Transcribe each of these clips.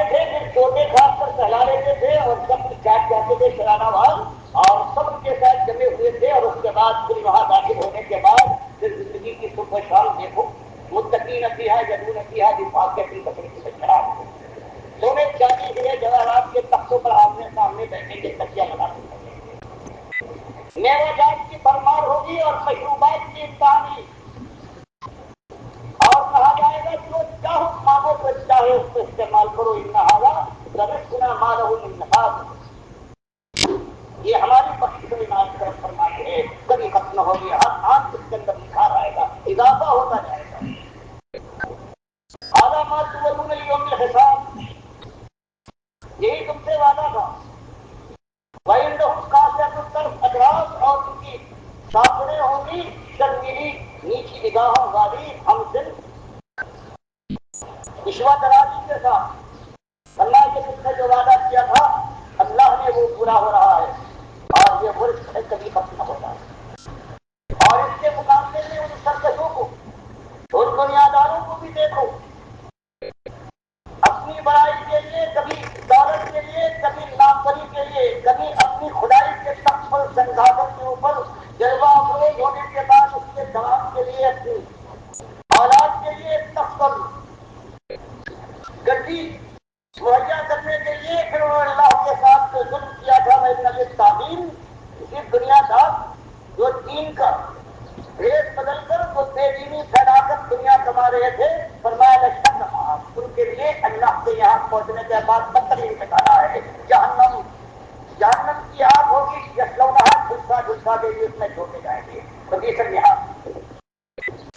تھے پھر چھوٹے کھاپ پر پہلا لیتے تھے اور سب چاٹ جاتے تھے شرانہ باز اور سب ان کے ساتھ جمے ہوئے تھے اور اس کے بعد پھر وہاں داخل ہونے کے بعد پھر زندگی کی صبح شام دیکھو متقی نتی ہے جدو نتی ہے دفاع کے بکری کی شراب سونے چاندی کے جواہرات کے تختوں پر آمنے سامنے بیٹھیں گے تکیا لگا میوہ جات کی بھرمار ہوگی اور مشروبات کی امتحانی اور کہا جائے گا جو چاہو مانگو تو چاہے اس کو استعمال کرو انہارا درخنا مارو انتخاب یہ ہماری بخش عنایت طرف فرماتے ہیں کبھی ختم ہوگی ہر آنکھ اس کے اندر نکھار آئے گا اضافہ ہوتا جائے گا علامات ولون یوم الحساب یہی تم سے وعدہ تھا وَإِنَّهُمْ قَاسِرَةُ الطَّرْفِ اطراف اور ان کی شاخریں ہوں گی شرمیلی نیچی نگاہوں والی ہم سے عشوہ درازی کے ساتھ اللہ کے تم نے جو وعدہ کیا تھا اللہ نے وہ پورا ہو رہا ہے اور یہ ملک ہے کبھی ختم نہ ہوتا اور اس کے مقابلے میں ان سرکشوں کو ان بنیاداروں کو بھی دیکھو اپنی بڑائی کے لیے کبھی دولت کے لیے کبھی ناموری کے لیے کبھی اپنی خدائی کے تخت پر سنگھاٹوں کے اوپر جلوہ افروز ہونے کے بعد اس کے دوام کے لیے اپنی اولاد کے لیے تخت پر گدی مہیا کرنے کے لیے پھر انہوں نے اللہ کے ساتھ جو ظلم کیا تھا وہ نبی تعلیم اسی دنیا کا جو دین کا ریس بدل کر وہ بے دینی پھیلا کر دنیا کما رہے تھے فرمایا لشکر ان کے لیے اللہ کے یہاں پہنچنے کے بعد بدترین ٹھکانا ہے جہنم جہنم کی آگ ہوگی یسلونہا جھلسا جھلسا کے لیے اس میں جھونکے جائیں گے تو تیسر لحاظ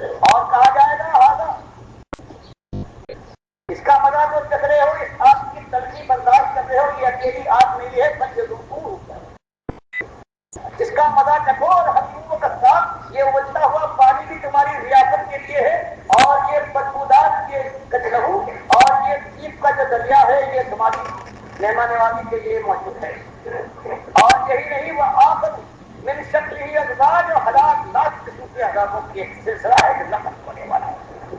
اور کہا جائے گا آگا اس کا مزہ جو چکھ رہے ہو اس آگ کی تلخی برداشت کر رہے ہو یہ اکیلی آگ نہیں ہے بلکہ روح اس کا مزہ چکھو اور ہم کا ساتھ یہ ابلتا ہوا پانی بھی تمہاری ریاست کے لیے ہے اور یہ بدبودار یہ کچلہو اور یہ پیپ کا جو دریا ہے یہ تمہاری مہمان نوازی کے لیے موجود ہے اور یہی نہیں وہ آخر میری شکل ہی ازواج اور ہلاک لاکھ قسم کے عذابوں کی ایک سلسلہ ہے جو نقل ہونے والا ہے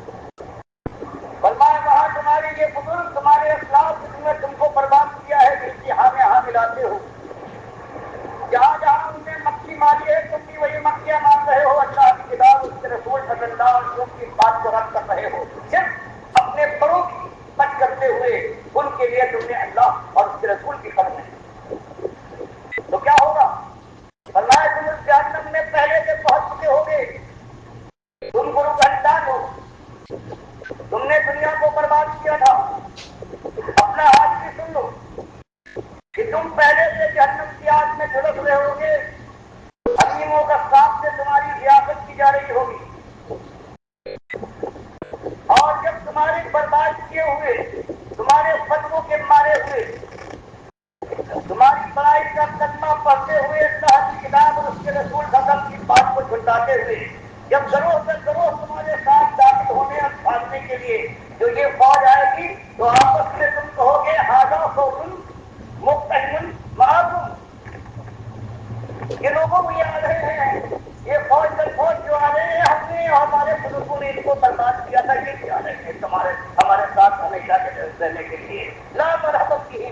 فرمایا وہاں تمہارے یہ بزرگ تمہارے اسلاف جن نے تم کو برباد کیا ہے جن کی ہاں میں ہاں ملاتے ہو جہاں جہاں ان نے مکھی ماری ہے تم بھی وہی مکھیاں مار رہے ہو اللہ کی کتاب اس کے رسول صلی اللہ علیہ وسلم کی بات کو رد کر رہے ہو صرف اپنے بڑوں کی بچ کرتے ہوئے ان کے لیے تم نے اللہ اور اس کے رسول کی قدر نہیں تو کیا ہوگا فرمایا تم اس جہنم میں پہلے سے پہنچ چکے ہوگے تم گرو گھنٹان ہو تم نے دنیا کو برباد کیا تھا اپنا ہاتھ بھی سن لو کہ تم پہلے سے جہنم کی آگ میں جھلس رہے ہوگے حکیموں کا ساتھ سے تمہاری ریاست کی جا رہی ہوگی اور جب تمہارے برباد کیے ہوئے تمہارے فتووں کے مارے ہوئے تمہاری بڑائی کا کلمہ پڑھتے ہوئے اللہ کی کتاب اور اس کے رسول خطر کی بات کو جھٹلاتے ہوئے جب گروہ در گروہ تمہارے ساتھ داخل ہونے اور بھاگنے کے لیے جو یہ فوج آئے گی تو آپس میں تم کہو گے ہاضا فوج مقتحم معلوم یہ لوگوں کو یہ آ رہے ہیں یہ فوج در فوج جو آ رہے ہیں ہم نے اور ہمارے بزرگوں نے ان کو برباد کیا تھا یہ کیا رہے ہیں ہمارے ساتھ ہمیشہ کے رہنے کے لیے لا مرحبت کی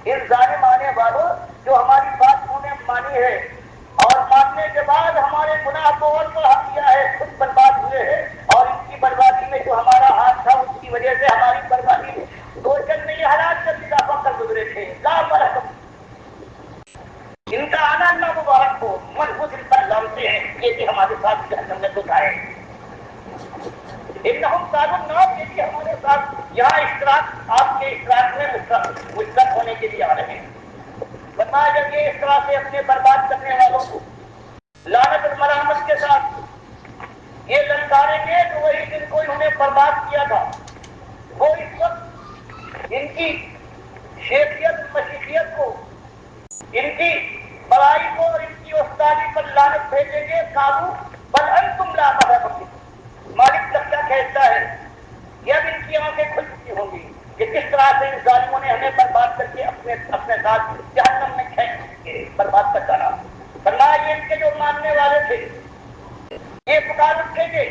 ان ظالم آنے والوں جو ہماری بات انہوں نے مانی ہے اور ماننے کے بعد ہمارے گناہ کو اور بڑھا دیا ہے خود برباد ہوئے ہیں اور ان کی بربادی میں جو ہمارا ہاتھ تھا اس کی وجہ سے ہماری بربادی میں دو چند نہیں حالات کا اضافہ کر گزرے تھے لا مرحبت ان کا آنا اللہ مبارک ہو مضبوط ان پر لامتے ہیں یہ بھی ہمارے ساتھ جہنم میں کچھ آئے انہم قانون نام یہ بھی ہمارے ساتھ یہاں اشتراک آپ کے اشتراک میں مشترک ہونے کے لیے آ رہے ہیں بتایا جب یہ اس طرح سے اپنے برباد کرنے والوں کو لعنت اور ملامت کے ساتھ یہ للکاریں گے تو وہی دن کو انہوں نے برباد کیا تھا وہ اس وقت ان کی شیخیت مشیخیت کو ان کی بڑائی کو اور ان کی استادی پر لعنت بھیجیں گے قالو بل انتم لا مرحبا مالک تب کیا کہتا ہے یہ اب ان کی آنکھیں کھل چکی ہوں گی کہ کس طرح سے ان ظالموں نے ہمیں برباد کر کے اپنے ساتھ جہنم میں کھینچ کے برباد کر ڈالا فرمایا یہ ان کے جو ماننے والے تھے یہ پکار اٹھیں گے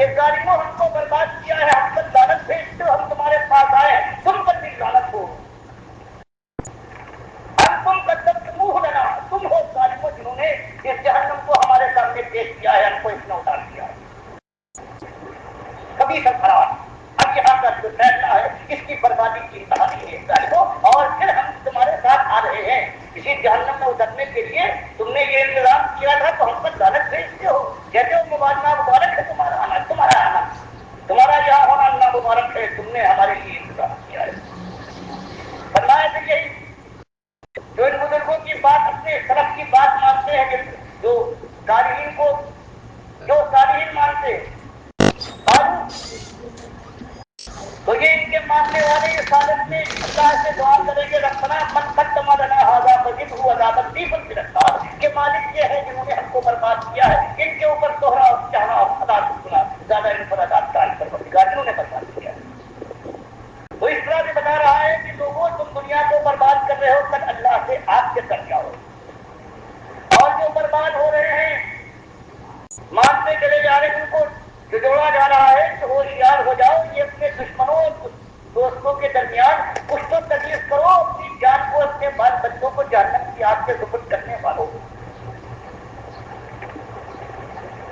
کہ ظالموں ہم کو برباد کیا ہے، ہم پر لعنت بھیجتے ہو، ہم تمہارے پاس آئے ہیں، تم پر بھی لعنت ہو، تم قدمتموہ لنا، تم ہو ظالموں جنہوں نے اس جہنم کو ہمارے سامنے پیش کیا ہے، ہم کو اس میں اتار دیا ہے۔ کبھی سرفراز اب یہاں کا جو فیصلہ ہے اس کی بربادی کی کہانی ہے اور پھر ہم تمہارے ساتھ آ رہے ہیں اسی جہنم میں اترنے کے لیے، تم نے یہ انتظام کیا تھا تو ہم پر لعنت بھیجتے ہو، کہتے ہو مبارک مبارک ہے تمہارا آنا، تمہارا یہاں ہونا اللہ مبارک ہے، تم نے ہمارے لیے انتظام کیا ہے۔ فرمایا کہ یہی جو ان بزرگوں کی بات، اپنے سلف کی بات مانتے ہیں، جو صالحین کو جو صالحین مانتے ہیں تو یہ ان کے ماننے والے یہ سالت میں اللہ سے دعا کریں گے ربنا من قدم لنا ھذا فزدہ عذابا ضیفا فی النار، کہ مالک یہ ہے جنہوں نے ہم کو برباد کیا ہے، ان کے اوپر دوہرا اور چہرا اور خدا کو سنا زیادہ ان پر عذاب ڈال کر جنہوں نے برباد کیا ہے۔ تو اس طرح سے بتا رہا ہے کہ لوگوں تم دنیا کو برباد کر رہے ہو، کل اللہ سے آپ کے کر جاؤ، اور جو برباد ہو رہے ہیں مانتے چلے جا رہے ہیں، ان کو جو جوڑا جا رہا ہے کہ ہوشیار ہو جاؤ، یہ اپنے دشمنوں اور دوستوں کے درمیان کچھ تو تجویز کرو، اپنی جان کو اپنے بال بچوں کو جہنم کی آگ کے سپرد کرنے والوں۔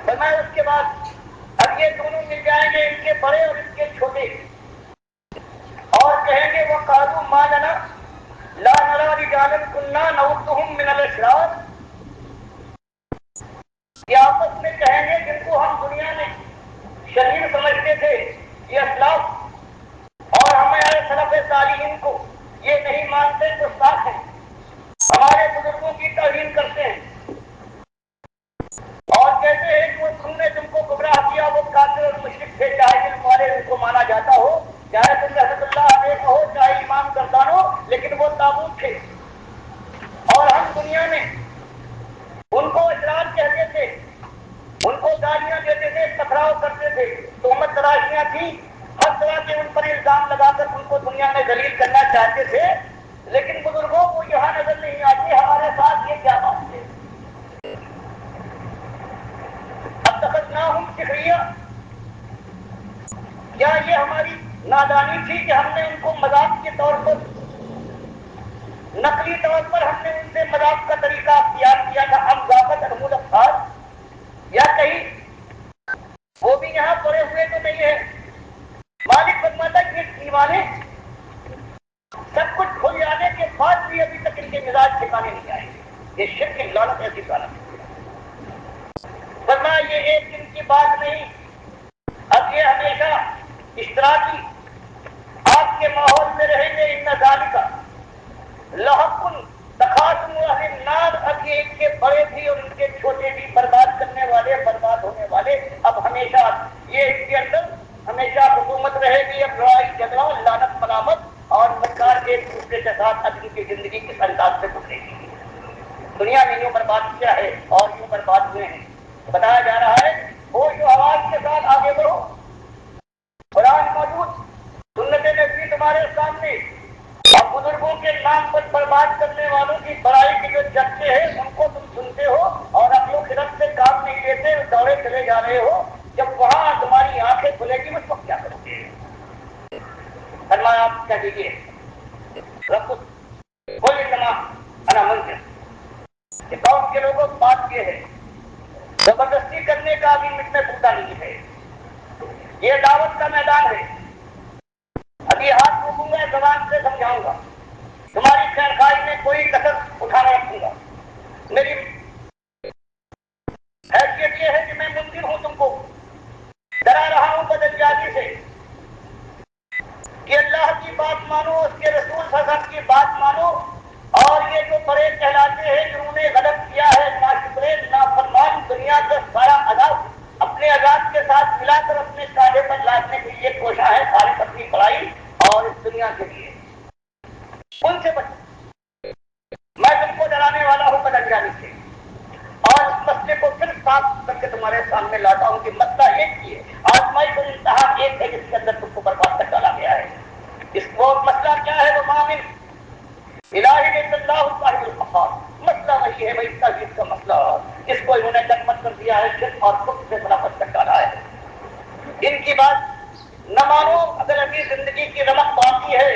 فرمایا اس کے بعد اب یہ دونوں مل جائیں گے، ان کے بڑے اور ان کے چھوٹے، اور کہیں گے وقالوا ما لنا لا نرى رجالا كنا نعدهم من الاشرار، یہ آپس میں کہیں گے جن کو ہم دنیا میں شریر سمجھتے تھے، یہ اسلاف اور ہمارے سلف صالحین کو یہ نہیں مانتے تو ساتھ ہیں، ہمارے بزرگوں کی توہین کرتے ہیں اور کہتے ہیں کہ وہ تم نے تم کو گمراہ کیا، وہ کافر اور مشرک تھے، چاہے علم والے ان کو مانا جاتا ہو، چاہے تم رحمت اللہ علیہ کا ہو، چاہے امام گردان ہو، لیکن وہ تابوت تھے اور ہم دنیا میں ان کو اشرار کہتے تھے، ان کو گالیاں دیتے تھے، ٹکراؤ کرتے تھے، تہمت تراشیاں تھیں، ہر طرح کے ان پر الزام لگا کر ان کو دنیا میں ذلیل کرنا چاہتے تھے، لیکن بزرگوں کو یہاں نظر نہیں آتی ہمارے ساتھ یہ کیا بات ہے۔ اتخذناہم سخریا، کیا یہ ہماری نادانی تھی کہ ہم نے ان کو مذاق کے طور پر، نقلی طور پر ہم نے ان سے مذاق کا طریقہ اختیار کیا تھا، ام ذاقت انہم الابصار، یا کہیں وہ بھی یہاں پڑے ہوئے تو نہیں ہے۔ مالک فرماتا ہے یہ دیوانے سب کچھ کھل جانے کے بعد بھی ابھی تک ان کے مزاج ٹھکانے نہیں آئے، یہ شرک کی لعنت ایسی لعنت ہے۔ فرمایا یہ ایک دن کی بات نہیں، اب یہ ہمیشہ اشتراکی آپ کے ماحول میں رہیں گے۔ ان ذالک لحق تخاصم اہل النار، اب یہ ان کے بڑے بھی اور ان کے چھوٹے بھی برباد کرنے والے، برباد ہونے والے، اب ہمیشہ یہ ان کے اندر ہمیشہ حکومت رہے گی، اب لڑائی جھگڑا لعنت ملامت اور مکار ایک دوسرے کے ساتھ اب ان کی زندگی کس انداز سے گزرے گی۔ دنیا میں یوں برباد کیا ہے اور یوں برباد ہوئے ہیں، بتایا جا رہا ہے وہ جو آواز کے ساتھ آگے بڑھو، قرآن موجود، سنت نبی تمہارے سامنے، اور بزرگوں کے نام پر برباد کرنے والوں کی برائی کے جو چرچے ہیں ان کو تم سنتے ہو اور عقل و خرد سے کام نہیں لیتے، دوڑے چلے جا رہے ہو، جب وہاں تمہاری آنکھیں کھلے گی اس وقت کیا کرو گے؟ فرمایا آپ کہہ دیجیے رب کوئی انما انا منذر، کہ قوم کے لوگوں بات یہ ہے، زبردستی کرنے کا ابھی مجھ میں بوتا نہیں ہے، یہ دعوت کا میدان ہے، ابھی ہاتھ روکوں گا، زبان سے سمجھاؤں گا، تمہاری خیر خواہی میں کوئی کسر اٹھانا رکھوں گا، میری حیثیت یہ ہے کہ میں منذر ہوں، تم کو ڈرا رہا ہوں بدنیازی سے کہ اللہ کی بات مانو، اس کے رسول صلی اللہ علیہ وسلم کی بات مانو، اور یہ جو بڑے کہلاتے ہیں جنہوں نے غلط کیا ہے، ناشکرے نافرمان، دنیا کا سارا عذاب اپنے عذاب کے ساتھ ملا کر اپنے کاندھے پر لادنے کے لیے کوشاں ہے، خالص اپنی بڑائی اور اس دنیا کے لیے ان سے بچ، میں تم کو ڈرانے والا ہوں بدنیازی سے، اور اس مسئلے کو پھر صاف کر کے تمہارے سامنے لاتا ہوں کہ مسئلہ ایک ہی ہے، آزمائی اور امتحان ایک ہے جس کے اندر تم کو برباد کر ڈالا گیا ہے۔ اس کو مسئلہ کیا ہے؟ وہ مامن الہ الا اللہ الواحد القہار، مسئلہ وہی ہے، وہی توحید کا مسئلہ، جس کو انہوں نے ڈگمگ کر دیا ہے، شرک اور کفر سے منافقت کر ڈالا ہے۔ کی رمق باقی ہے،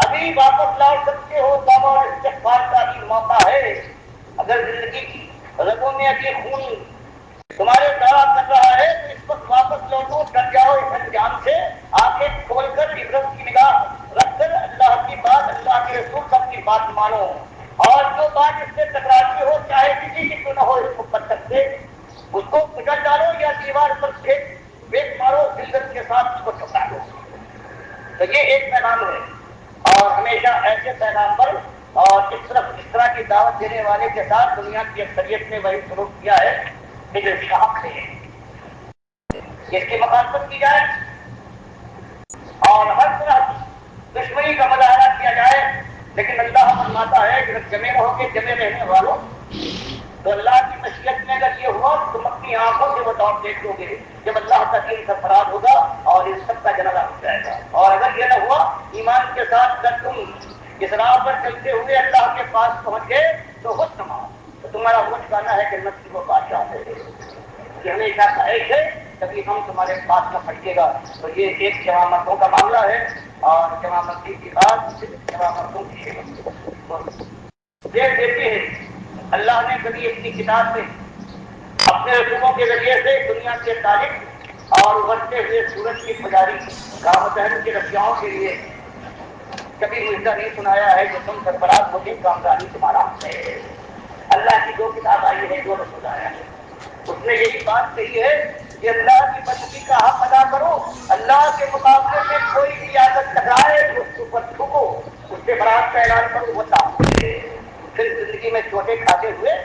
ابھی واپس لوٹ سکتے ہو، توبہ اور استغفار کا بھی موقع ہے۔ اگر زندگی کی رگوں میں ابھی خون تمہارے دعویٰ کر رہا ہے تو اس وقت واپس لوٹو، ڈر جاؤ اس انجام سے، آنکھیں کھول کر عبرت کی نگاہ رکھ کر اللہ کی بات، اللہ کے رسول سب کی بات مانو، اور جو بات اس سے ٹکراتی ہو چاہے کسی کی تو نہ ہو، اس کو پتھر سے اس کو کچل ڈالو یا دیوار پر پھینک مارو، شدت کے ساتھ اس کو ٹکرا دو۔ تو یہ ایک پیغام ہے، اور ہمیشہ ایسے پیغام پر اور اس طرح کی دعوت دینے والے کے ساتھ دنیا کی اکثریت نے وہی سلوک کیا ہے کہ جو شاخ ہے اس کی مخالفت کی جائے اور ہر طرح کی دشمنی کا مظاہرہ کیا جائے، لیکن اللہ فرماتا ہے کہ جب جمے رہو گے جمے رہنے والوں، تو اللہ کی مشیت میں اگر یہ ہوا تو تم اپنی آنکھوں سے وہ دور دیکھ لو گے جب اللہ کا دین سرفراز ہوگا اور ان سب کا جنازہ ہو جائے گا۔ اور اگر یہ نہ ہوا ایمان کے ساتھ، اگر تم اس راہ پر چلتے ہوئے اللہ کے پاس پہنچ گئے تو حسن ماؤ، تو تمہارا وہ ٹھکانا ہے جنت کی وہ بادشاہ ہے۔ یہ ہمیشہ خواہش ہے کبھی ہم تمہارے پاس نہ پھٹکے گا۔ تو یہ ایک جوان مردوں کا معاملہ ہے، اور جوان مردی کی بات صرف جوان مردوں کی شیوت دیکھ دیتی ہے۔ اللہ نے کبھی اپنی کتاب میں اپنے رسولوں کے ذریعے سے دنیا کے تاریخ اور ابھرتے ہوئے سورج کی پجاری کامتہن کے رسیاؤں کے لیے کبھی مجھے نہیں سنایا ہے کہ تم سرفراز ہوگی کامرانی تمہارا ہے۔ اللہ کی جو کتاب آئی ہے، جو رسول آیا ہے، اس نے یہی بات کہی ہے کہ اللہ کی بندگی کا حق ادا کرو، اللہ کے مقابلے میں کوئی بھی عادت ٹکرائے تو اس کے اوپر تھوکو، اس سے برات کا اعلان کرو، وہ تعاون ہے۔ پھر زندگی میں چوٹیں کھاتے ہوئے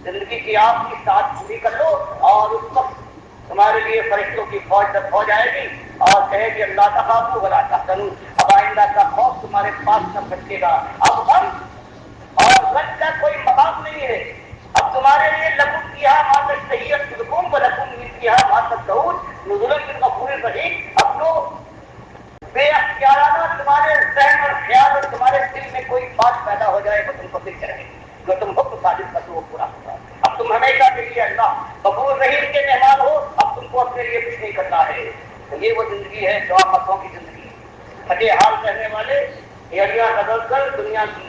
زندگی کی آپ کی ساتھ پوری کر لو، اور اس وقت تمہارے لیے فرشتوں کی فوج در فوج آئے گی اور کہے کہ اللہ تخافوا ولا تحزنوا، اب آئندہ کا خوف تمہارے پاس نہ پھٹکے گا، اب غم اور غم کا کوئی مقام نہیں ہے، اب تمہارے لیے لکم فیہا ما تشتہی انفسکم ولکم فیہا ما تدعون نزلا من غفور رحیم۔ اب تو بے اختیارانہ تمہارے ذہن اور خیال اور تمہارے دل میں کوئی بات پیدا ہو جائے تو تم کو فکر ہے، جو تم حکم صادق کر دو وہ پورا ہوگا۔ اب تم ہمیشہ کے لیے اللہ غفور رحیم کے مہمان ہو، اب تم کو اپنے لیے کچھ نہیں کرنا ہے۔ تو یہ وہ زندگی ہے جو آپ مردوں کی زندگی، پھٹے حال رہنے والے ایڑیاں بدل کر دنیا کی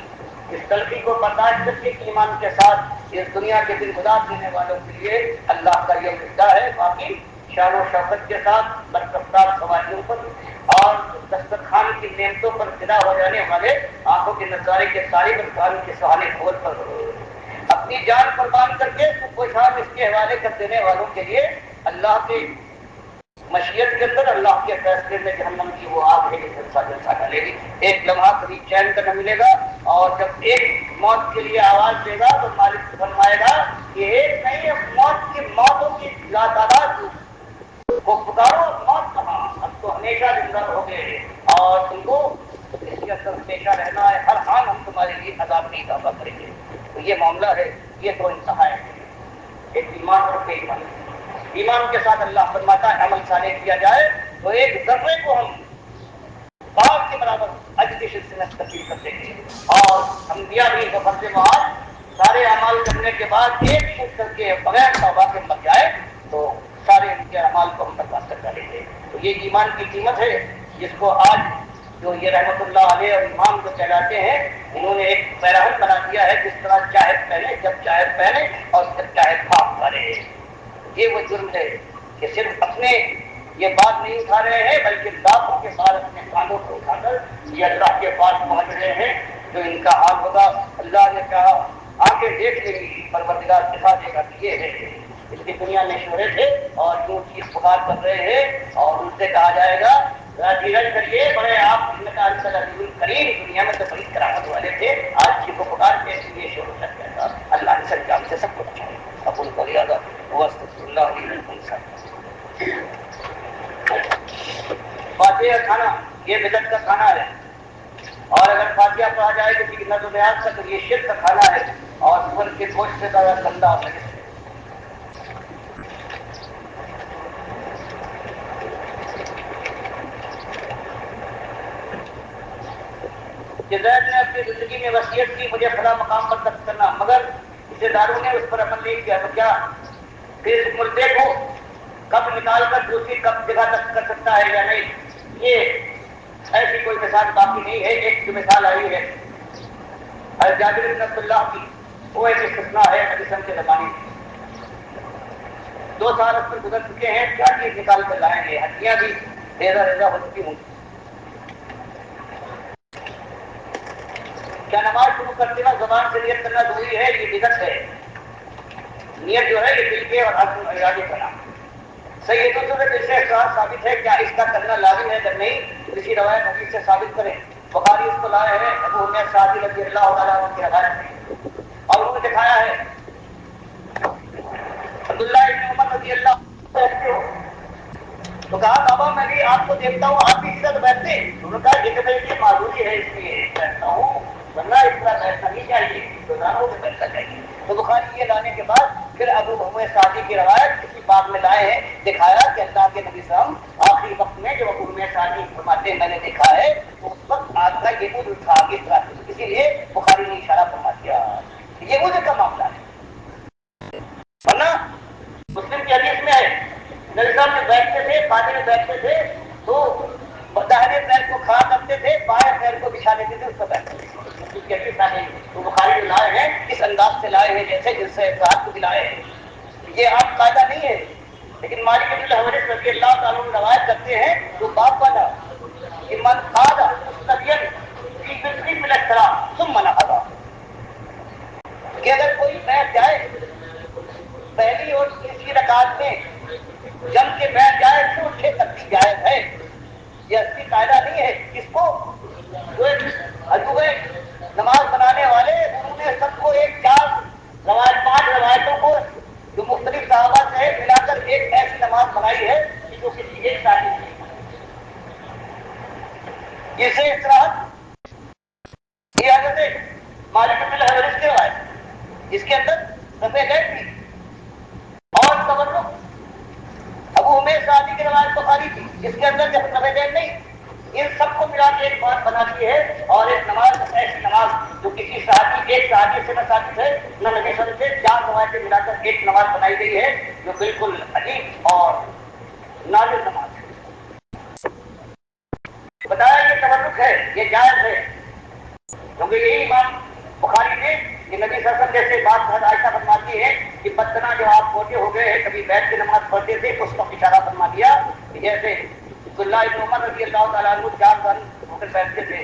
اس تلخی کو برداشت کر کے ایمان کے ساتھ اس دنیا کے دن گزار دینے والوں کے لیے اللہ کا یہ مدعا ہے۔ باقی شان و شوکت کے ساتھ برکفتار سواریوں پر اور دسترخوان کی نعمتوں پر فدا ہو جانے والے آنکھوں کے نظارے کے ساری برکان کے سہانے کھول پر اپنی جان قربان کر کے سب شام اس کے حوالے کر دینے والوں کے لیے اللہ کے مشیت کے اندر، اللہ کے فیصلے میں جہنم کی وہ آگ ہے جلسہ جلسہ ڈالے گی۔ ایک لمحہ کبھی چین کا نہ ملے گا، اور جب ایک موت کے لیے آواز دے گا تو مالک فرمائے گا کہ ایک نہیں، موت کی موتوں کی لاتعداد کو پکارو، موت کہاں، اب تو ہمیشہ زندہ رہو گے اور تم کو اس کے اندر ہمیشہ رہنا ہے، ہر حال ہم تمہارے لیے عذاب نہیں اضافہ کریں گے۔ تو یہ معاملہ ہے، یہ تو انتہا ہے ایک ایمان اور بے ایمان۔ ایمان کے ساتھ اللہ فرماتا ہے عمل صالح کیا جائے تو ایک ذرے کو ہم باغ کے برابر اجر کی شرط تبدیل کر دیں گے، اور انبیاء بھی فرض محال سارے اعمال کرنے کے بعد ایک شرک کر کے بغیر توبہ کے مر جائے تو سارے ان کے اعمال کو ہم برباد کر ڈالیں گے۔ تو یہ ایمان کی قیمت ہے جس کو آج جو یہ رحمت اللہ علیہ اور امام جو کہلاتے ہیں، انہوں نے ایک پیراہن بنا دیا ہے، جس طرح چاہے پہنے، جب چاہے پہنے اور جب چاہے پاک کرے۔ یہ وہ جرم ہے کہ صرف اپنے یہ بات نہیں اٹھا رہے ہیں بلکہ لاکھوں کے ساتھ اپنے کاندھوں کو اٹھا کر یہ اللہ کے پاس پہنچ رہے ہیں۔ جو ان کا حال ہوگا اللہ نے کہا آنکھیں دیکھ لیں گی، پروردگار دکھا دے گا کہ یہ ہے۔ اس کی دنیا میں شہرت ہے اور جو چیز پکار کر رہے ہیں، اور ان سے کہا جائے گا دھیرج کریے، بڑے آپ کریم دنیا میں تو بڑی کرامت والے تھے، آج چیز کو پکار کے اس لیے شہرت لگ جائے گا۔ اللہ نے سرکار سے سب کو بچائے، اب ان کو یاد اللہ فاتحہ کھانا یہ بدعت کا کھانا ہے، اور اگر فاتحہ پڑھا جائے تو کسی نظر نیاز کا تو یہ شرک کا کھانا ہے، اور سور کے گوشت سے زیادہ گندا زید نے اپنی زندگی میں وصیت کی مجھے فلاں مقام پر دفن کرنا، مگر رشتے داروں نے اس پر عمل نہیں کیا، تو کیا پھر اس مردے کو کب نکال کر دوسری کب جگہ تک کر سکتا ہے یا نہیں؟ یہ ایسی کوئی مثال باقی نہیں ہے. ایک جو مثال آئی ہے جابر بن عبداللہ کی، وہ ایک استثناء ہے نبی صلی اللہ علیہ وسلم کے زمانے میں. 2 سال اس پر گزر چکے ہیں، کیا چیز نکال کر لائیں گے؟ ہڈیاں بھی ریزہ ریزہ ہو چکی ہوں. کیا نماز شروع کرتے وقت زبان سے نیت کرنا ضروری ہے؟ یہ بدعت ہے. نیت جو ہے یہ دل کے اور عزم و ارادے کا نام. صحیح تو اس سے احساس ثابت ہے، کیا اس کا کرنا لازم ہے؟ اگر نہیں تو اسی روایت حدیث سے ثابت کریں. بخاری اس کو لائے ہیں ابو حمید سعدی رضی اللہ تعالیٰ عنہ کی روایت میں، اور انہوں نے دکھایا ہے عبداللہ ابن عمر رضی اللہ عنہ تو کہا بابا میں بھی آپ کو دیکھتا ہوں آپ بھی سیدھا بیٹھتے. انہوں نے کہا یہ کہ میری معذوری ہے اس لیے بیٹھتا ہوں، ورنہ اس طرح بیٹھنا نہیں چاہیے، روزانہ سے بیٹھنا چاہیے. تو بخاری یہ لانے کے بعد پھر ابو حمید سعدی کی روایت کسی بات میں لائے ہیں، دکھایا کہ اللہ کے نبی صلی اللہ علیہ وسلم آخری وقت میں جو ابو حمید سعدی فرماتے ہیں میں نے دیکھا ہے تو اس وقت آپ کا یہ عذر تھا اس طرح، اسی لیے بخاری نے اشارہ فرما دیا یہ عذر کا معاملہ ہے. ورنہ مسلم کی حدیث میں ہے نبی صاحب میں بیٹھتے تھے، پانی میں بیٹھتے تھے تو داہنے پیر کو کھڑا کرتے تھے، بائیں پیر کو بچھا لیتے تھے، اس پر بیٹھتے تھے. تو بخاری میں لائے ہیں اس انداز سے لائے ہیں جیسے جس سے افراد کو دلائے ہیں. یہ عام قاعدہ نہیں ہے، لیکن مالک بن الحویرث رضی اللہ تعالیٰ عنہ روایت کرتے ہیں جو باپ والا کہ من قاد مستقیم فی فطری فلسطرا ثم نہضا، کہ اگر کوئی بیٹھ جائے پہلی اور تیسری رکعت میں جم کے بیٹھ جائے پھر اٹھے تک جائز ہے. یہ اصلی قاعدہ نہیں ہے. اس کو جو عجوبے نماز بنانے والے انہوں نے سب کو ایک 5 روایتوں کو جو مختلف صحابہ سے ملا کر ایک ایسی نماز بنائی ہے کہ جو کسی ایک صحابی نہیں. اسے اصطلاحات یہ حضرت مالک بن الحویرث کی روایت جس کے اندر صفحہ غیب تھی اور تورک ابو حمید سعدی کی روایت بخاری تھی جس کے اندر صفحہ غیب نہیں. ان سب کو ملا کے ایک بات بنا دی ہے اور ایک نماز ایسی نماز جو کسی صحابی ایک صحابی سے نہ ثابت ہے نہ نبی صلی اللہ علیہ وسلم سے 4 روایتیں ملا کر ایک نماز بنائی گئی ہے جو بالکل عجیب اور نادر نماز ہے. بتایا یہ تبرک ہے، یہ جائز ہے، کیونکہ یہی امام بخاری نے یہ نبی صلی اللہ علیہ وسلم جیسے بات عائشہ فرماتی ہے کہ بدتنا جو آپ چھوٹے ہو گئے ہیں کبھی بیٹھ کے نماز پڑھتے تھے اس وقت اشارہ فرما دیا کہ جیسے عبداللہ ابن عمر رضی اللہ تعالیٰ عنہ 4 سال ہو کر بیٹھتے تھے،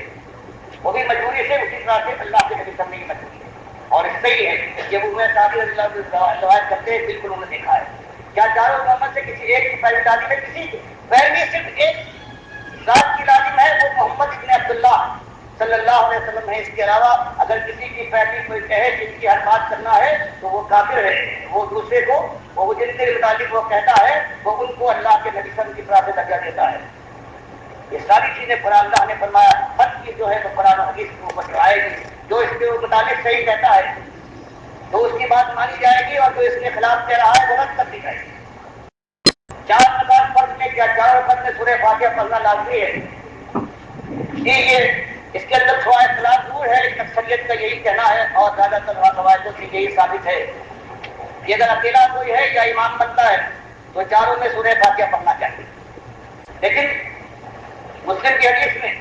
وہ بھی مجبوری سے اسی طرح سے اللہ کے نبی کرنے کی مجبوری ہے. اور اس سے ہی ہے کہ وہ صحابی رضی اللہ عنہ روایت کرتے ہیں بالکل انہوں نے دیکھا ہے. کیا چاروں امامت سے کسی ایک کی پہلی تعلیم ہے؟ کسی پہلی صرف ایک ذات کی تعلیم ہے وہ محمد ابن عبداللہ صلی اللہ علیہ وسلم ہے. اس کے علاوہ اگر کسی کی پہلی کوئی کہے جن کی ہر بات کرنا ہے تو وہ کافر ہے. وہ دوسرے کو وہ جن کے متعلق وہ کہتا ہے وہ ان کو اللہ کے نبی صلی اللہ علیہ وسلم کی طرح سے درجہ دیتا ہے. یہ ساری چیزیں قرآن اللہ نے فرمایا ہر چیز جو ہے تو قرآن و حدیث کے اوپر آئے گی. جو اس کے متعلق صحیح کہتا ہے تو اس کی بات مانی جائے گی اور جو اس کے خلاف کہہ رہا ہے وہ رد کر دی جائے گی. 4 رکعت فرض میں کیا 4 رکعت میں سورہ فاتحہ پڑھنا لازمی ہے کہ یہ اس کے اندر تھوڑا اختلاف ضرور ہے لیکن اکثریت کا یہی کہنا ہے اور زیادہ تر روایتوں سے یہی ثابت ہے کہ اگر اکیلا کوئی ہے یا امام بنتا ہے تو چاروں میں سورہ فاتحہ پڑھنا چاہیے. لیکن مسلم کی حدیث میں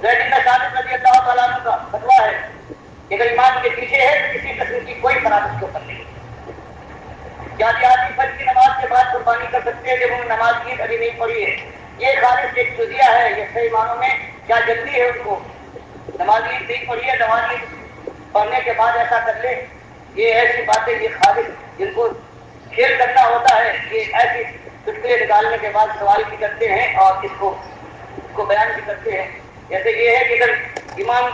زید بن ثابت رضی اللہ تعالیٰ عنہ کا فتویٰ ہے کہ اگر امام کے پیچھے ہے تو کسی قسم کی کوئی فرامت کے اوپر نہیں. کیا دیہاتی فجر کی نماز کے بعد قربانی کر سکتے ہیں جب انہوں نے نماز کی ابھی نہیں پڑھی ہے؟ یہ خالص ایک جزیہ ہے. یہ صحیح معنوں میں کیا جلدی ہے ان کو نماز عید نہیں پڑھی ہے نماز عید پڑھنے کے بعد ایسا کر لے؟ یہ ایسی باتیں یہ خالص جن کو کھیل کرنا ہوتا ہے یہ ایسی چٹکلے نکالنے کے بعد سوال بھی کرتے ہیں اور اس کو بیان بھی کرتے ہیں. جیسے یہ ہے کہ اگر امام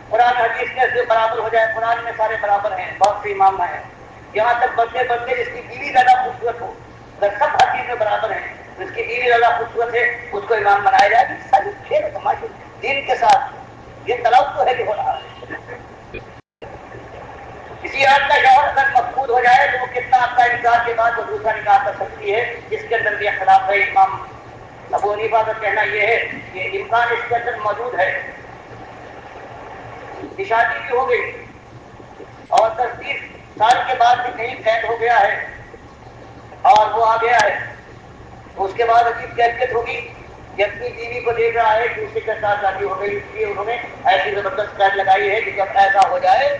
قرآن حدیث میں سے برابر ہو جائے، قرآن میں سارے برابر ہیں، بہت سے امام ہیں، یہاں تک بڑھتے بڑھتے جس کی بیوی زیادہ خوبصورت ہو اگر سب حدیث میں برابر ہیں تو اس کی بیوی زیادہ خوبصورت ہے اس کو امام بنایا جائے گا. سب کھیل تماشے دین کے ساتھ یہ تلاؤ تو ہے کہ ہو رہا ہے. کسی عورت کا شوہر اگر مفقود ہو جائے تو وہ کتنا آپ کا انکار کے بعد وہ دوسرا نکاح کر سکتی ہے؟ اس کے اندر بھی اختلاف ہے. امام ابو حنیفہ کا کہنا یہ ہے کہ امکان اس کے اندر موجود ہے کہ شادی بھی ہو گئی اور 10-20 سال کے بعد بھی کہیں قید ہو گیا ہے اور وہ آ گیا ہے تو اس کے بعد عجیب کیفیت ہوگی کہ اپنی بیوی کو دیکھ رہا ہے کہ اسی کے ساتھ شادی ہو گئی، اس لیے انہوں نے ایسی زبردست قید لگائی ہے کہ جب ایسا ہو جائے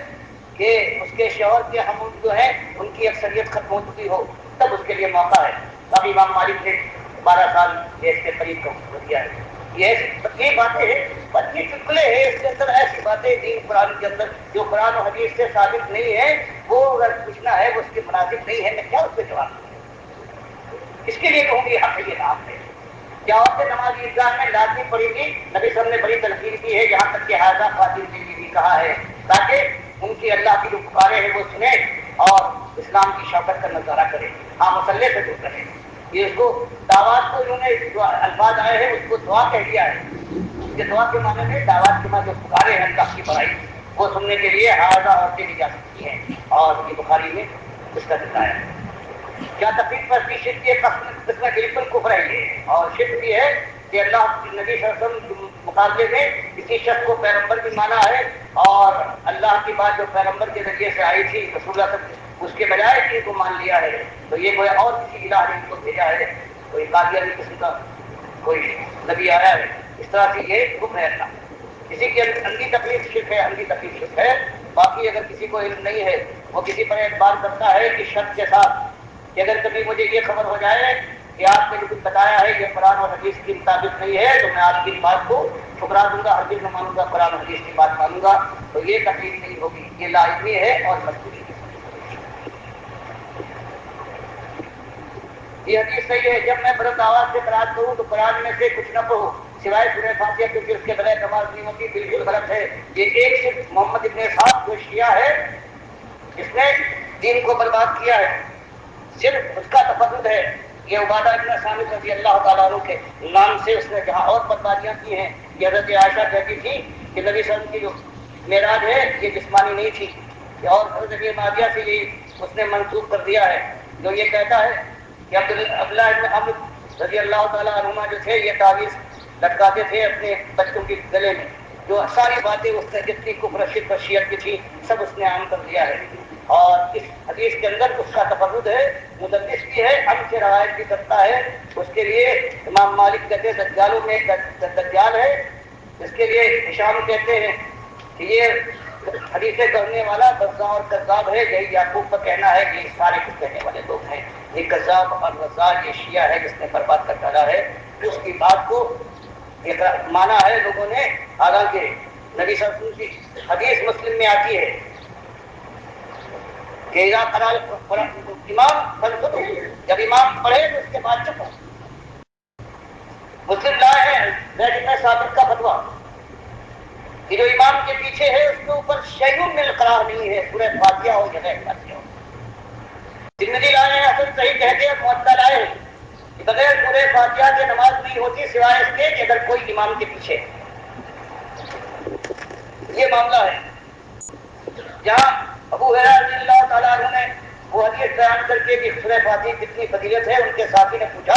کہ اس کے شوہر کے ہم جو ہے ان کی اکثریت ختم ہو چکی ہو تب اس کے لیے موقع ہے. ابھی امام مالک نے 12 سال اس کے قریب کا دیا ہے. یہ باتیں ہیں پر یہ چٹکلے ہیں، اس کے اندر ایسی باتیں دین قرآن کے اندر جو قرآن و حدیث سے ثابت نہیں ہے، وہ اگر پوچھنا ہے وہ اس کے مناسب نہیں ہے، میں کیا اس پہ جواب دوں؟ اس کے لیے کہوں گی حق یہ کام ہے. کیا عورتیں نماز عیدگاہ میں لازمی پڑھیں گی؟ نبی صلی اللہ علیہ وسلم نے بڑی تلقین کی ہے، یہاں تک کہ حاضہ خواتین کے لیے بھی کہا ہے تاکہ ان کی اللہ کی جو پکارے ہیں وہ سنیں اور اسلام کی شوکت کا نظارہ کریں. ہاں مسلح سے دور رہیں. یہ اس کو دعوات کو انہوں نے جو الفاظ آئے ہیں اس کو دعا کہہ دیا ہے. یہ دعا کے معنی میں دعوات کے معنی جو پکارے ہیں اللہ کی بڑائی وہ سننے کے لیے حاضہ عورتیں بھی جا سکتی ہیں، اور یہ بخاری میں اس کا ذکر ہے. کیا تفریح پر بھی شرک کی قسم بالکل کفر ہے یہ، اور شرک بھی ہے کہ اللہ نبی صلی اللہ علیہ وسلم کے مقابلے میں کسی شخص کو پیغمبر بھی مانا ہے اور اللہ کی بات جو پیغمبر کے ذریعے سے آئی تھی رسول اللہ صلی اللہ علیہ وسلم اس کے بجائے ان کو مان لیا ہے. تو یہ کوئی اور کسی الہ نے ان کو بھیجا ہے، کوئی قادیانی قسم کا کوئی نبی آیا ہے، اس طرح سے یہ کفر ہے. اللہ کسی کی اندھی تکلیف شرک ہے، اندھی تکلیف شرک ہے. باقی اگر کسی کو علم نہیں ہے وہ کسی پر اعتبار کرتا ہے کہ شرط کے ساتھ کہ اگر کبھی مجھے یہ خبر ہو جائے کہ آپ نے جو کچھ بتایا ہے یہ قرآن اور حدیث کے مطابق نہیں ہے تو میں آپ کی بات کو ٹھکرا دوں گا، ہرگز نہ مانوں گا، قرآن اور حدیث کی بات مانوں گا، تو یہ تکلیف نہیں ہوگی. یہ لازمی ہے اور مجبوری ہے. یہ حدیث صحیح ہے. جب میں بلند آواز سے قرات کروں تو قرآن میں سے کچھ نہ پڑھوں سوائے سورہ فاتحہ، کیونکہ اس کے بغیر نماز نہیں ہوتی. بالکل غلط ہے. یہ ایک صرف محمد ابن اسحاق جو شیعہ ہے اس نے دین کو برباد کیا ہے، صرف اس کا تفرد ہے. یہ عبادہ ابن صامت رضی اللہ تعالیٰ عنہ کے نام سے اس نے جہاں اور بربادیاں کی ہیں. یہ حضرت عائشہ کہتی تھی کہ نبی صلی اللہ علیہ وسلم کی جو معراج ہے یہ جسمانی نہیں تھی، اور حضرت مادیہ سے یہ اس نے منسوخ کر دیا ہے جو یہ کہتا ہے کہ عبداللہ ابن عمرو رضی اللہ تعالیٰ عنہما جو تھے یہ تعویذ لٹکاتے تھے اپنے بچوں کے گلے میں. جو ساری باتیں اس نے جتنی کفر شرک و شیعت کی تھی سب اس نے عام کر دیا ہے. اور اس حدیث کے اندر اس کا تفرد ہے، مدرس بھی ہے، ہم سے روایت بھی کرتا ہے. اس کے لیے امام مالک کہتے ہیں دجالوں میں ایک دجال ہے. اس کے لیے ہشام کہتے ہیں کہ یہ حدیثیں کرنے والا بزاں اور کذاب ہے. یہی یعقوب کا کہنا ہے کہ یہ سارے کچھ کہنے والے لوگ ہیں. یہ کذاب اور رضا یہ شیعہ ہے جس نے برباد کر ڈالا ہے. اس کی بات کو ایک مانا ہے لوگوں نے، حالانکہ نبی صلی اللہ علیہ وسلم کی حدیث مسلم میں آتی ہے کہ امام فلسفہ جب امام پڑھے تو اس کے بعد چپ ہو. مسلم لائے ہیں زید بن ثابت کا فتویٰ کہ جو امام کے پیچھے ہے اس کے اوپر شیء من قرار نہیں ہے، سورہ فاتحہ ہو یا غیر فاتحہ ہو. ترمذی لائے ہیں حسن صحیح کہتے ہیں، موطا لائے ہیں کہ بغیر سورہ فاتحہ کے نماز نہیں ہوتی سوائے اس کے کہ اگر کوئی امام کے پیچھے. یہ معاملہ ہے جہاں ابو ہریرہ رضی اللہ تعالیٰ عنہ نے وہ حدیث بیان کر کے کہ سورہ فاتحہ کتنی فضیلت ہے، ان کے ساتھی نے پوچھا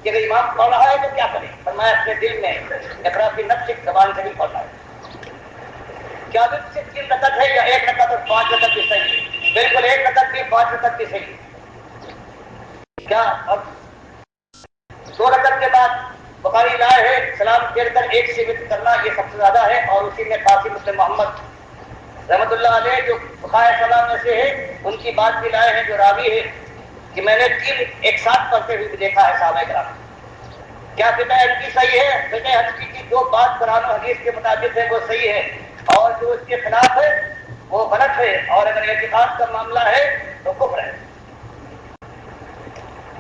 کہ اگر امام پڑھ رہا ہے تو کیا کریں؟ فرمایا اپنے دل میں اقرا فی نفسک زبان سے نہیں پڑھنا ہے. کیا صرف 3 رکعت ہے یا 1 رکعت اور 5 رکعت بھی صحیح ہے؟ بالکل 1 رکعت بھی 5 رکعت بھی صحیح ہے. کیا اب 2 رکعت کے بعد بخاری لائے ہے سلام پھیر کر 1 سے وتر کرنا، یہ سب سے زیادہ ہے. اور اسی میں قاسم بن محمد رحمۃ اللہ علیہ جو بخائے سلام میں سے ہے ان کی بات بھی لائے ہیں جو راوی ہے کہ میں نے 3 ایک ساتھ پڑھتے ہوئے دیکھا ہے صحابہ کرام. کیا فقہ ان کی صحیح ہے؟ فقہ حنفی کی جو بات قرآن و حدیث کے مطابق ہے وہ صحیح ہے، اور جو اس کے خلاف ہے وہ غلط ہے. اور اگر اعتقاد کا معاملہ ہے تو کفر ہے.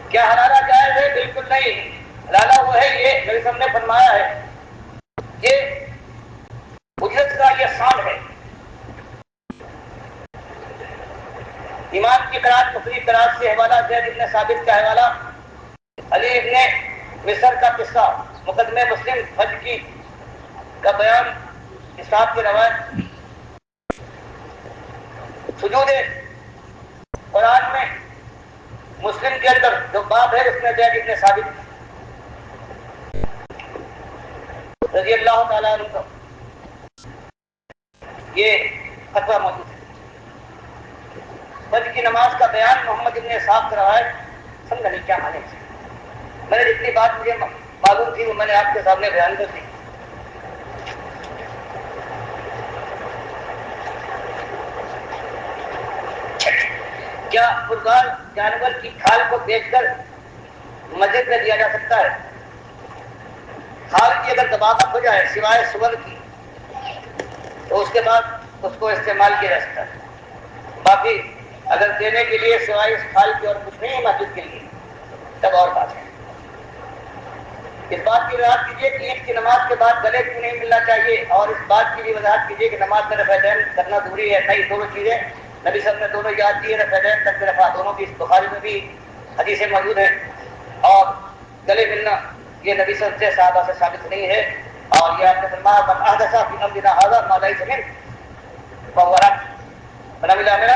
کیا حلالہ جائز ہے؟ بالکل نہیں. حلالہ وہ ہے یہ نبی صلی اللہ علیہ وسلم نے فرمایا ہے، یہ اجرت کا یہ سان ہے. امام کی قرات مفید قرات سے حوالہ زید بن ثابت کا حوالہ، علی ابن مصر کا قصہ، مقدمہ مسلم حج کی کا بیان، حساب کی روایت، سجود قرآن میں مسلم کے اندر جو باب ہے اس میں زید بن ثابت رضی اللہ تعالیٰ عنہ کا یہ فتویٰ موجود ہے. فجر کی نماز کا بیان محمد ابن اسحاق کا روایت. سمجھا نہیں کیا مانے سے؟ میں نے جتنی بات مجھے معلوم تھی وہ میں نے آپ کے سامنے بیان کر دی۔ کیا قربان جانور کی کھال کو بیچ کر مسجد میں دیا جا سکتا ہے؟ کھال کی اگر ضمانت ہو جائے سوائے سور کی تو اس کے بعد اس کو استعمال کیا جا سکتا ہے۔ باقی اگر دینے کے لیے سوائے اس کھال کی اور کچھ نہیں ہے مسجد کے لیے تب اور بات ہے۔ اس بات کی وضاحت کیجیے کہ عید کی نماز کے بعد گلے کیوں نہیں ملنا چاہیے، اور اس بات کی بھی وضاحت کیجیے کہ نماز میں رفع دین کرنا ضروری ہے نہیں؟ دونوں چیزیں نبی صاحب نے دونوں یاد کی ہے، رفع دین تک رفع دونوں کی بخاری میں بھی حدیثیں موجود ہیں، اور گلے ملنا یہ نبی صاحب سے صحابہ سے ثابت نہیں ہے، اور یہ آپ نے فرمایا من احدث فی امرنا ھذا ما لیس منہ فہو رد من عمل عملا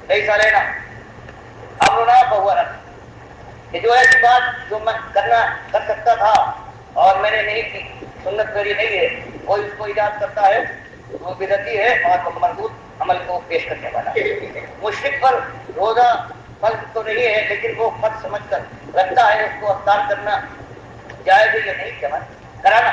لیس علینا امرنا فہو رد۔ کہ جو ایسی بات جو میں کر سکتا تھا اور میں نے نہیں کی، سنت میری نہیں ہے، کوئی اس کو ایجاد کرتا ہے وہ بدعتی ہے اور وہ مردود عمل کو پیش کرنے والا ہے۔ مشرک پر روزہ فرض تو نہیں ہے لیکن وہ فرض سمجھ کر رکھتا ہے، اس کو افطار کرنا جائز ہے یا نہیں کرانا؟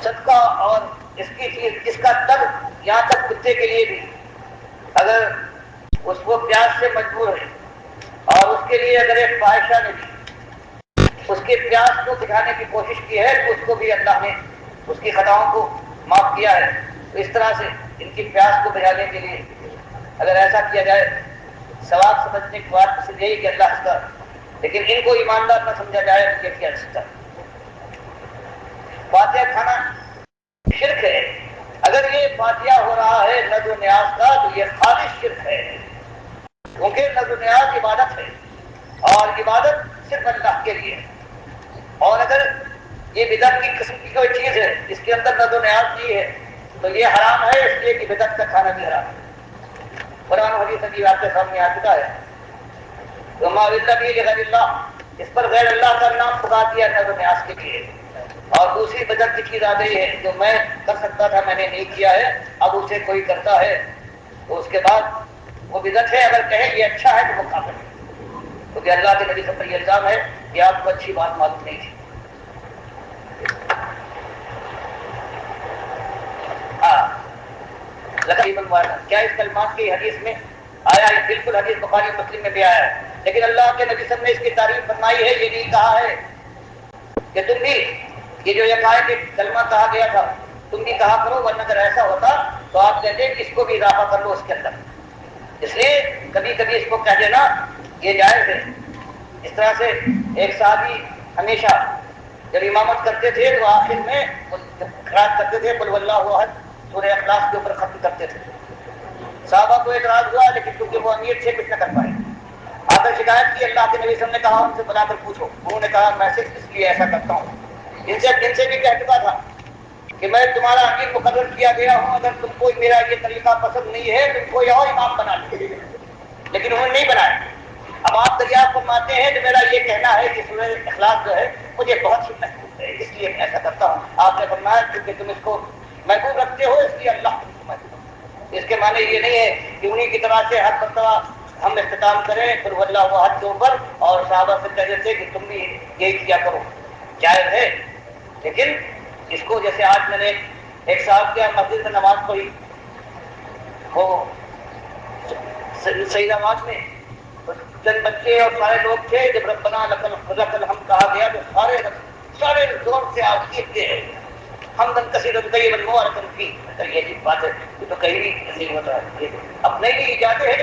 صدقہ اور اس کی چیز اس کا تب یہاں تک کتے کے لیے بھی اگر اس کو پیاس سے مجبور ہے اور اس کے لیے اگر ایک فاحشہ نے بھی اس کے پیاس کو دکھانے کی کوشش کی ہے تو اس کو بھی اللہ نے اس کی خطاؤں کو معاف کیا ہے۔ تو اس طرح سے ان کی پیاس کو بجھانے کے لیے اگر ایسا کیا جائے، ثواب سمجھنے کی بات صرف یہی کہ اللہ اس کا، لیکن ان کو ایماندار نہ سمجھا جائے تو یہ کیا سکتا ہے۔ فاتحہ کھانا شرک ہے، اگر یہ فاتحہ ہو رہا ہے نذر و نیاز کا تو یہ خالص شرک ہے، کیونکہ نذر و نیاز عبادت ہے اور عبادت صرف اللہ کے لیے ہے، اور اگر یہ بدعت کی قسم کی کوئی چیز ہے جس کے اندر نذر و نیاز نہیں ہے تو یہ حرام ہے، اس لیے کہ بدعت کا کھانا بھی حرام ہے۔ قرآن و حدیث کی آپ کے سامنے آ چکا ہے، وما أهل به لغير اللہ، اس پر غیر اللہ کا نام پکار دیا نذر و نیاز کے لیے۔ اور دوسری بدعت کی چیز آ گئی ہے جو میں کر سکتا تھا میں نے نہیں کیا ہے، اب اسے کوئی کرتا ہے تو اس کے بعد وہ بدعت ہے، اگر کہے یہ اچھا ہے تو وہ کافر ہے، کیونکہ اللہ کے نبی صلی اللہ علیہ وسلم پر یہ الزام ہے کہ آپ کو اچھی بات معلوم نہیں تھی۔ کیا اس کلمات کی حدیث میں آیا ہے؟ بالکل حدیث بخاری و مسلم میں بھی آیا ہے، لیکن اللہ کے نبی صلی اللہ علیہ وسلم نے اس کی تعریف فرمائی ہے، یہ نہیں کہا ہے کہ تم بھی یہ جو یہ کہا ہے کہ کلمہ کہا گیا تھا تم بھی کہا کرو، ورنہ اگر ایسا ہوتا تو آپ کہتے کہ اس کو بھی اضافہ کر لو اس کے اندر، اس لیے کبھی کبھی اس کو کہہ دینا یہ جائز ہے۔ اس طرح سے ایک صحابی ہمیشہ جب امامت کرتے تھے تو آخر میں خراج کرتے تھے قل واللہ احد، سورہ اخلاص کے اوپر ختم کرتے تھے۔ صحابہ کو اعتراض ہوا لیکن کیونکہ وہ امیر تھے کچھ نہ کر پائے، آ کر شکایت کی، اللہ کے نبی صلی اللہ علیہ وسلم نے کہا ان سے بلا کر پوچھو، انہوں نے کہا میں صرف اس لیے ایسا کرتا ہوں۔ ان سے بھی کہہ چکا تھا کہ میں تمہارا امیر مقرر کیا گیا ہوں، اگر تم کو میرا یہ طریقہ پسند نہیں ہے تم کوئی اور امام بنا لو، لیکن انہوں نے نہیں بنایا۔ اب آپ دریافت فرماتے ہیں کہ میرا یہ کہنا ہے کہ سورہ اخلاص جو ہے مجھے بہت ہی محبوب ہے اس لیے میں ایسا کرتا ہوں۔ آپ نے فرمایا کیونکہ تم اس کو محبوب رکھتے ہو اس لیے اللہ تم کو محبوب۔ اس کے معنی یہ نہیں ہے کہ انہیں کی طرح سے ہر مرتبہ ہم اختتام کریں پھر اللہ حد کے اوپر اور صحابہ سے کہہ دیتے کہ تم بھی یہی کیا کرو، جائز ہے، لیکن اس کو جیسے آج میں نے ایک صاحب کیا مسجد میں نماز پڑھی، وہ صحیح نماز میں چند بچے اور سارے لوگ تھے، جب ربنا لک الحمد کہا گیا تو سارے زور سے آپ کیتے ہیں حمدن کثیرا طیبا مبارکا فیہ۔ یہ عجیب بات ہے، یہ تو کہیں بھی نہیں ہوتا ہے، اپنے لیے ایجاد ہے